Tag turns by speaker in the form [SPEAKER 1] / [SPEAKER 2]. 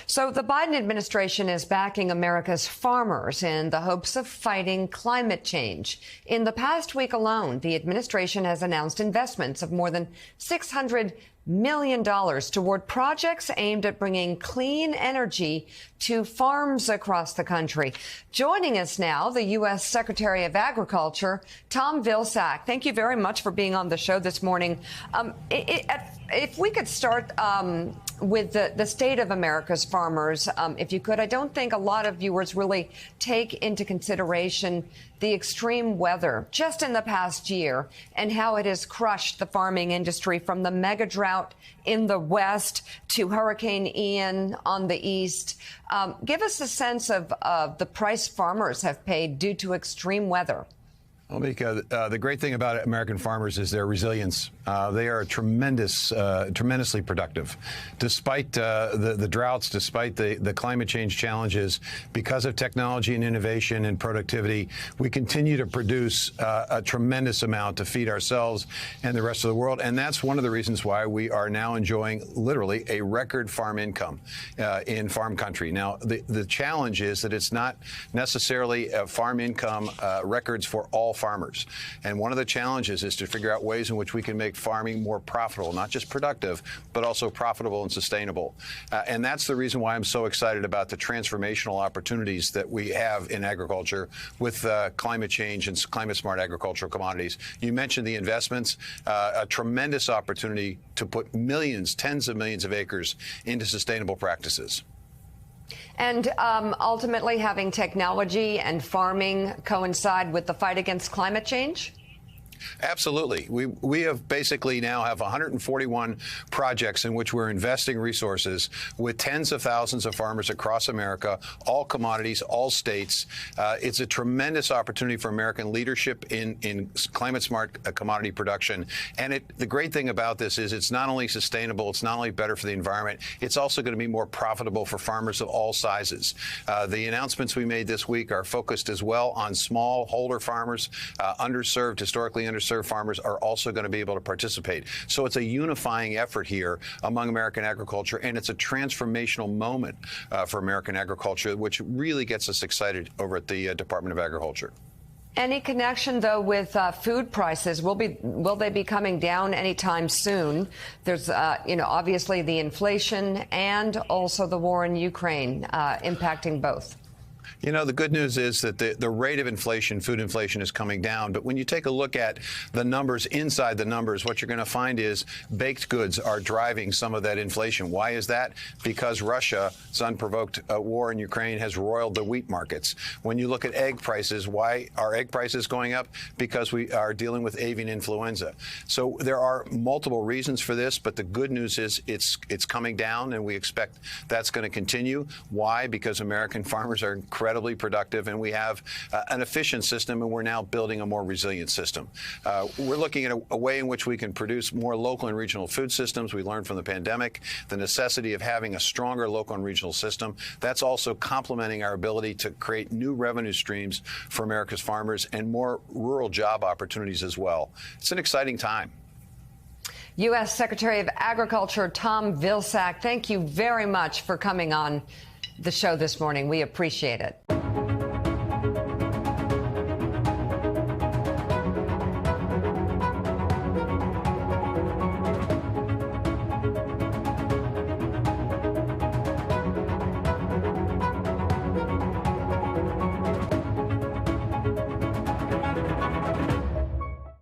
[SPEAKER 1] So the Biden administration is backing America's farmers in the hopes of fighting climate change. In the past week alone, the administration has announced investments of more than $600 million toward projects aimed at bringing clean energy to farms across the country. Joining us now, the U.S. Secretary of Agriculture, Tom Vilsack. Thank you very much for being on the show this morning. If we could start with the state of America's farmers, if you could. I don't think a lot of viewers really take into consideration the extreme weather just in the past year and how it has crushed the farming industry, from the mega drought in the west to Hurricane Ian on the east. Give us a sense of the price farmers have paid due to extreme weather.
[SPEAKER 2] Well, Mika, the great thing about American farmers is their resilience. They are tremendously productive. Despite the droughts, despite the climate change challenges, because of technology and innovation and productivity, we continue to produce a tremendous amount to feed ourselves and the rest of the world. And that's one of the reasons why we are now enjoying literally a record farm income in farm country. Now, the challenge is that it's not necessarily farm income records for all farmers. And one of the challenges is to figure out ways in which we can make farming more profitable, not just productive, but also profitable and sustainable. And that's the reason why I'm so excited about the transformational opportunities that we have in agriculture with climate change and climate smart agricultural commodities. You mentioned the investments, a tremendous opportunity to put millions, tens of millions of acres into sustainable practices.
[SPEAKER 1] And ultimately having technology and farming coincide with the fight against climate change?
[SPEAKER 2] Absolutely. We have basically now have 141 projects in which we're investing resources with tens of thousands of farmers across America, all commodities, all states. It's a tremendous opportunity for American leadership in climate smart commodity production. And the great thing about this is it's not only sustainable, it's not only better for the environment, it's also going to be more profitable for farmers of all sizes. The announcements we made this week are focused as well on smallholder farmers, underserved, historically underserved farmers are also going to be able to participate. So it's a unifying effort here among American agriculture, and it's a transformational moment for American agriculture, which really gets us excited over at the Department of Agriculture.
[SPEAKER 1] Any connection, though, with food prices? Will they be coming down anytime soon? There's, obviously the inflation and also the war in Ukraine impacting both.
[SPEAKER 2] You know, the good news is that the rate of inflation, food inflation, is coming down. But when you take a look at the numbers inside the numbers, what you're going to find is baked goods are driving some of that inflation. Why is that? Because Russia's unprovoked war in Ukraine has roiled the wheat markets. When you look at egg prices, why are egg prices going up? Because we are dealing with avian influenza. So there are multiple reasons for this, but the good news is it's coming down, and we expect that's going to continue. Why? Because American farmers are incredibly productive, and we have an efficient system, and we're now building a more resilient system. We're looking at a way in which we can produce more local and regional food systems. We learned from the pandemic the necessity of having a stronger local and regional system. That's also complementing our ability to create new revenue streams for America's farmers and more rural job opportunities as well. It's an exciting time.
[SPEAKER 1] U.S. Secretary of Agriculture Tom Vilsack, thank you very much for coming on the show this morning. We appreciate it.